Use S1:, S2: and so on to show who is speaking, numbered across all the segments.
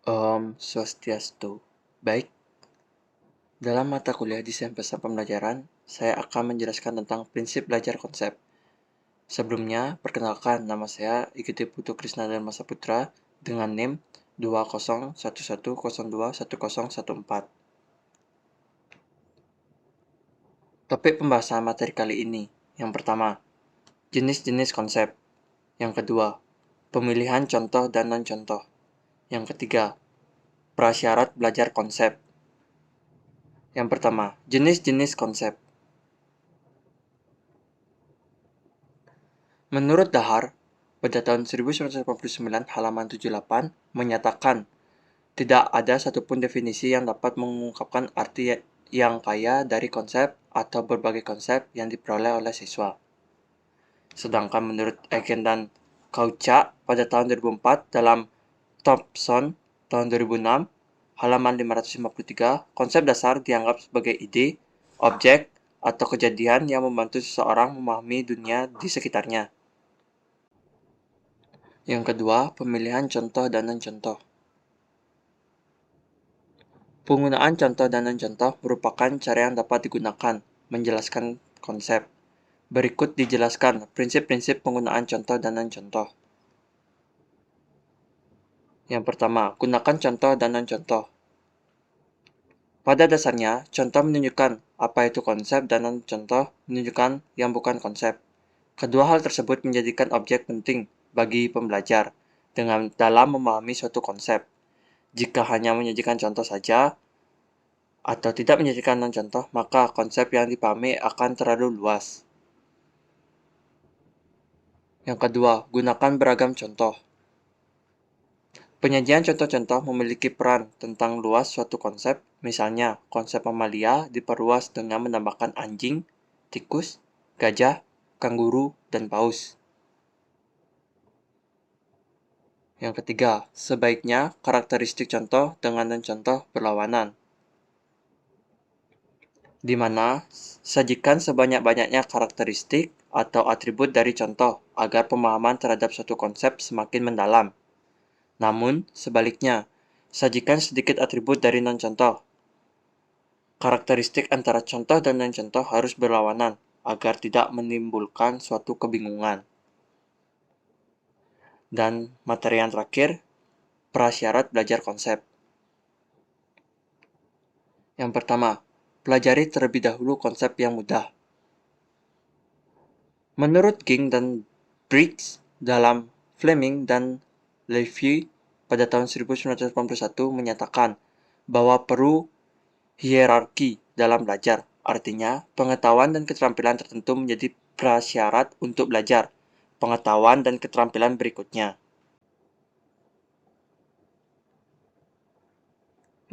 S1: Om Swastiastu. Baik, dalam mata kuliah desain pesan pembelajaran, saya akan menjelaskan tentang prinsip belajar konsep. Sebelumnya, perkenalkan nama saya Igede Putu Krisna Dharma Saputra dengan NIM 2011021014. Topik pembahasan materi kali ini. Yang pertama, jenis-jenis konsep. Yang kedua, pemilihan contoh dan non-contoh. Yang ketiga, prasyarat belajar konsep. Yang pertama, jenis-jenis konsep. Menurut Dahar, pada tahun 1989 halaman 78 menyatakan tidak ada satupun definisi yang dapat mengungkapkan arti yang kaya dari konsep atau berbagai konsep yang diperoleh oleh siswa. Sedangkan menurut Egen dan Kaucha pada tahun 2004 dalam Thompson tahun 2006 halaman 553, konsep dasar dianggap sebagai ide, objek, atau kejadian yang membantu seseorang memahami dunia di sekitarnya. Yang kedua, pemilihan contoh dan non-contoh. Penggunaan contoh dan non-contoh merupakan cara yang dapat digunakan menjelaskan konsep. Berikut dijelaskan prinsip-prinsip penggunaan contoh dan non-contoh. Yang pertama, gunakan contoh dan non-contoh. Pada dasarnya, contoh menunjukkan apa itu konsep dan non-contoh menunjukkan yang bukan konsep. Kedua hal tersebut menjadikan objek penting bagi pembelajar dalam memahami suatu konsep. Jika hanya menyajikan contoh saja, atau tidak menjadikan non-contoh, maka konsep yang dipahami akan terlalu luas. Yang kedua, gunakan beragam contoh. Penyajian contoh-contoh memiliki peran tentang luas suatu konsep, misalnya konsep mamalia diperluas dengan menambahkan anjing, tikus, gajah, kanguru, dan paus. Yang ketiga, sebaiknya karakteristik contoh dengan non-contoh berlawanan, di mana sajikan sebanyak-banyaknya karakteristik atau atribut dari contoh agar pemahaman terhadap suatu konsep semakin mendalam. Namun, sebaliknya, sajikan sedikit atribut dari non-contoh. Karakteristik antara contoh dan non-contoh harus berlawanan agar tidak menimbulkan suatu kebingungan. Dan materi yang terakhir, prasyarat belajar konsep. Yang pertama, pelajari terlebih dahulu konsep yang mudah. Menurut King dan Briggs dalam Fleming dan Levy pada tahun 1981 menyatakan bahwa perlu hierarki dalam belajar. Artinya, pengetahuan dan keterampilan tertentu menjadi prasyarat untuk belajar. Pengetahuan dan keterampilan berikutnya.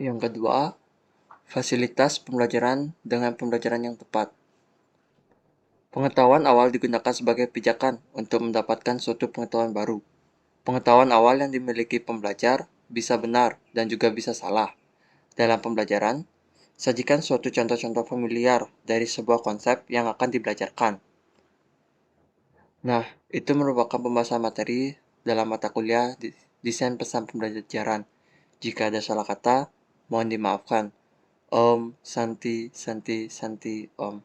S1: Yang kedua, fasilitas pembelajaran dengan pembelajaran yang tepat. Pengetahuan awal digunakan sebagai pijakan untuk mendapatkan suatu pengetahuan baru. Pengetahuan awal yang dimiliki pembelajar bisa benar dan juga bisa salah. Dalam pembelajaran, sajikan suatu contoh-contoh familiar dari sebuah konsep yang akan dibelajarkan. Nah, itu merupakan pembahasan materi dalam mata kuliah desain pesan pembelajaran. Jika ada salah kata, mohon dimaafkan. Om Santi Santi Santi Om.